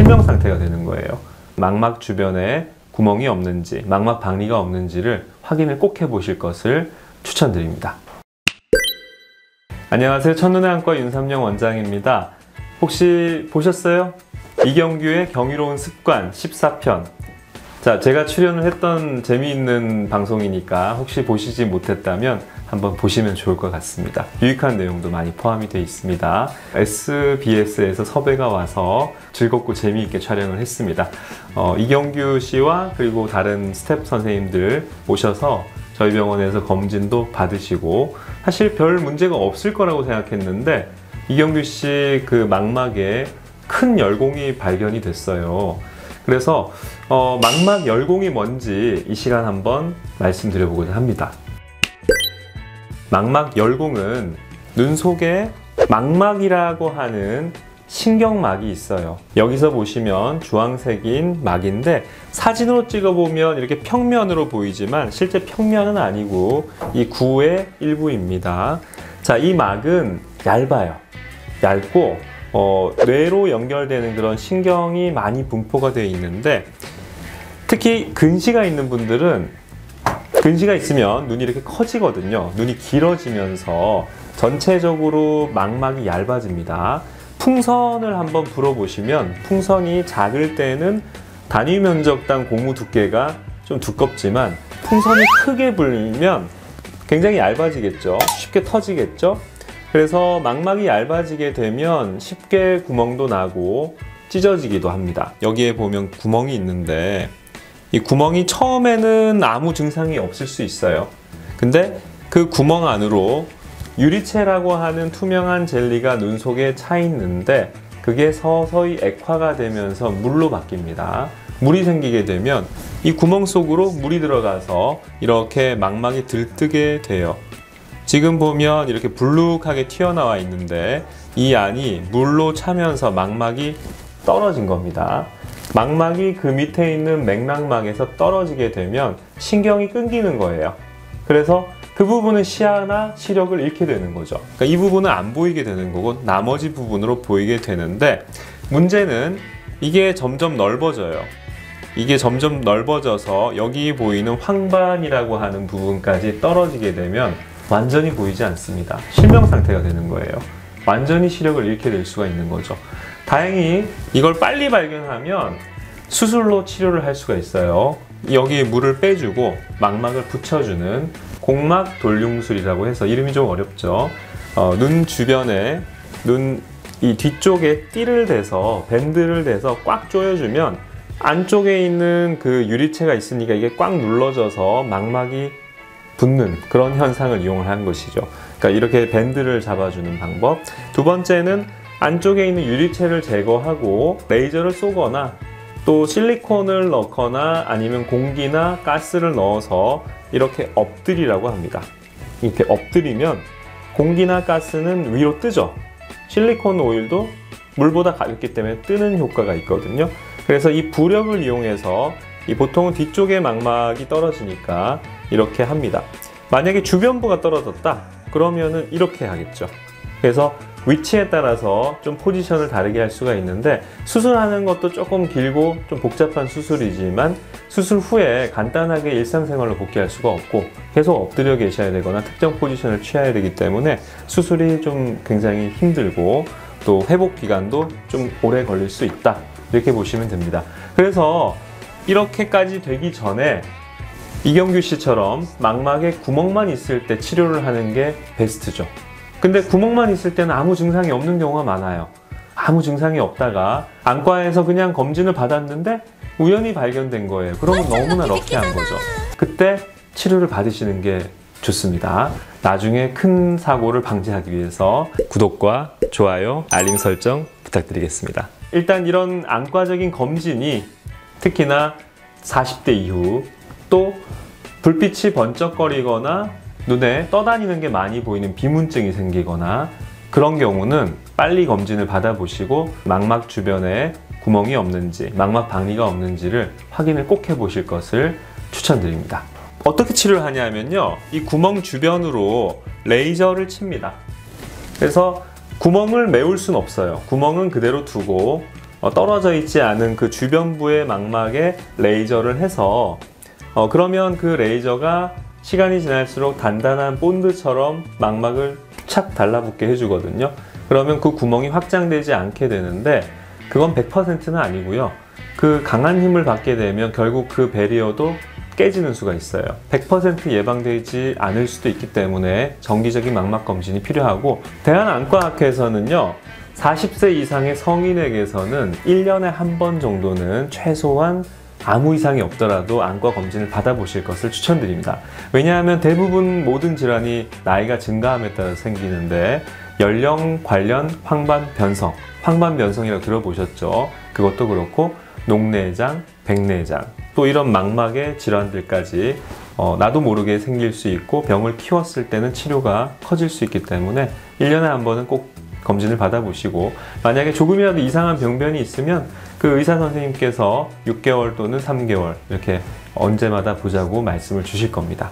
실명 상태가 되는 거예요. 망막 주변에 구멍이 없는지, 망막 박리가 없는지를 확인을 꼭 해보실 것을 추천드립니다. 안녕하세요. 첫눈의 안과 윤삼영 원장입니다. 혹시 보셨어요? 이경규의 경이로운 습관 14편. 자, 제가 출연을 했던 재미있는 방송이니까 혹시 보시지 못했다면 한번 보시면 좋을 것 같습니다. 유익한 내용도 많이 포함이 되어 있습니다. SBS에서 섭외가 와서 즐겁고 재미있게 촬영을 했습니다. 이경규 씨와 그리고 다른 스텝 선생님들 오셔서 저희 병원에서 검진도 받으시고 사실 별 문제가 없을 거라고 생각했는데 이경규 씨 그 망막에 큰 열공이 발견이 됐어요. 그래서 망막 열공이 뭔지 이 시간 한번 말씀드려보고자 합니다. 망막 열공은 눈 속에 망막이라고 하는 신경막이 있어요. 여기서 보시면 주황색인 막인데 사진으로 찍어보면 이렇게 평면으로 보이지만 실제 평면은 아니고 이 구의 일부입니다. 자, 이 막은 얇아요. 얇고 뇌로 연결되는 그런 신경이 많이 분포가 되어 있는데 특히 근시가 있는 분들은 근시가 있으면 눈이 이렇게 커지거든요. 눈이 길어지면서 전체적으로 망막이 얇아집니다. 풍선을 한번 불어보시면 풍선이 작을 때는 단위 면적당 고무 두께가 좀 두껍지만 풍선이 크게 불면 굉장히 얇아지겠죠. 쉽게 터지겠죠. 그래서 망막이 얇아지게 되면 쉽게 구멍도 나고 찢어지기도 합니다. 여기에 보면 구멍이 있는데 이 구멍이 처음에는 아무 증상이 없을 수 있어요. 근데 그 구멍 안으로 유리체라고 하는 투명한 젤리가 눈 속에 차 있는데 그게 서서히 액화가 되면서 물로 바뀝니다. 물이 생기게 되면 이 구멍 속으로 물이 들어가서 이렇게 망막이 들뜨게 돼요. 지금 보면 이렇게 불룩하게 튀어나와 있는데 이 안이 물로 차면서 망막이 떨어진 겁니다. 망막이 그 밑에 있는 맥락막에서 떨어지게 되면 신경이 끊기는 거예요. 그래서 그 부분은 시야나 시력을 잃게 되는 거죠. 그러니까 이 부분은 안 보이게 되는 거고 나머지 부분으로 보이게 되는데 문제는 이게 점점 넓어져요. 이게 점점 넓어져서 여기 보이는 황반이라고 하는 부분까지 떨어지게 되면 완전히 보이지 않습니다. 실명 상태가 되는 거예요. 완전히 시력을 잃게 될 수가 있는 거죠. 다행히 이걸 빨리 발견하면 수술로 치료를 할 수가 있어요. 여기에 물을 빼주고 망막을 붙여주는 공막 돌융술이라고 해서 이름이 좀 어렵죠. 눈 주변에 이 뒤쪽에 띠를 대서 밴드를 대서 꽉 조여주면 안쪽에 있는 그 유리체가 있으니까 이게 꽉 눌러져서 망막이 붙는 그런 현상을 이용한 것이죠. 그러니까 이렇게 밴드를 잡아주는 방법. 두 번째는 안쪽에 있는 유리체를 제거하고 레이저를 쏘거나 또 실리콘을 넣거나 아니면 공기나 가스를 넣어서 이렇게 엎드리라고 합니다. 이렇게 엎드리면 공기나 가스는 위로 뜨죠. 실리콘 오일도 물보다 가볍기 때문에 뜨는 효과가 있거든요. 그래서 이 부력을 이용해서 보통은 뒤쪽에 망막이 떨어지니까 이렇게 합니다. 만약에 주변부가 떨어졌다 그러면은 이렇게 하겠죠. 그래서 위치에 따라서 좀 포지션을 다르게 할 수가 있는데 수술하는 것도 조금 길고 좀 복잡한 수술이지만 수술 후에 간단하게 일상생활로 복귀할 수가 없고 계속 엎드려 계셔야 되거나 특정 포지션을 취해야 되기 때문에 수술이 좀 굉장히 힘들고 또 회복 기간도 좀 오래 걸릴 수 있다 이렇게 보시면 됩니다. 그래서 이렇게까지 되기 전에 이경규 씨처럼 망막에 구멍만 있을 때 치료를 하는 게 베스트죠. 근데 구멍만 있을 때는 아무 증상이 없는 경우가 많아요. 아무 증상이 없다가 안과에서 그냥 검진을 받았는데 우연히 발견된 거예요. 그러면 너무나 럭키한 거죠. 그때 치료를 받으시는 게 좋습니다. 나중에 큰 사고를 방지하기 위해서 구독과 좋아요, 알림 설정 부탁드리겠습니다. 일단 이런 안과적인 검진이 특히나 40대 이후 또 불빛이 번쩍거리거나 눈에 떠다니는 게 많이 보이는 비문증이 생기거나 그런 경우는 빨리 검진을 받아보시고 망막 주변에 구멍이 없는지, 망막 박리가 없는지를 확인을 꼭 해보실 것을 추천드립니다. 어떻게 치료를 하냐면요, 이 구멍 주변으로 레이저를 칩니다. 그래서 구멍을 메울 수는 없어요. 구멍은 그대로 두고 떨어져 있지 않은 그 주변부의 망막에 레이저를 해서 그러면 그 레이저가 시간이 지날수록 단단한 본드처럼 망막을 착 달라붙게 해주거든요. 그러면 그 구멍이 확장되지 않게 되는데 그건 100%는 아니고요. 그 강한 힘을 받게 되면 결국 그 베리어도 깨지는 수가 있어요. 100% 예방되지 않을 수도 있기 때문에 정기적인 망막 검진이 필요하고, 대한안과학회에서는요 40세 이상의 성인에게서는 1년에 한 번 정도는 최소한 아무 이상이 없더라도 안과 검진을 받아보실 것을 추천드립니다. 왜냐하면 대부분 모든 질환이 나이가 증가함에 따라 생기는데, 연령 관련 황반변성, 황반변성이라고 들어보셨죠? 그것도 그렇고 녹내장, 백내장, 또 이런 망막의 질환들까지 나도 모르게 생길 수 있고 병을 키웠을 때는 치료가 커질 수 있기 때문에 1년에 한 번은 꼭 검진을 받아보시고, 만약에 조금이라도 이상한 병변이 있으면 그 의사 선생님께서 6개월 또는 3개월 이렇게 언제마다 보자고 말씀을 주실 겁니다.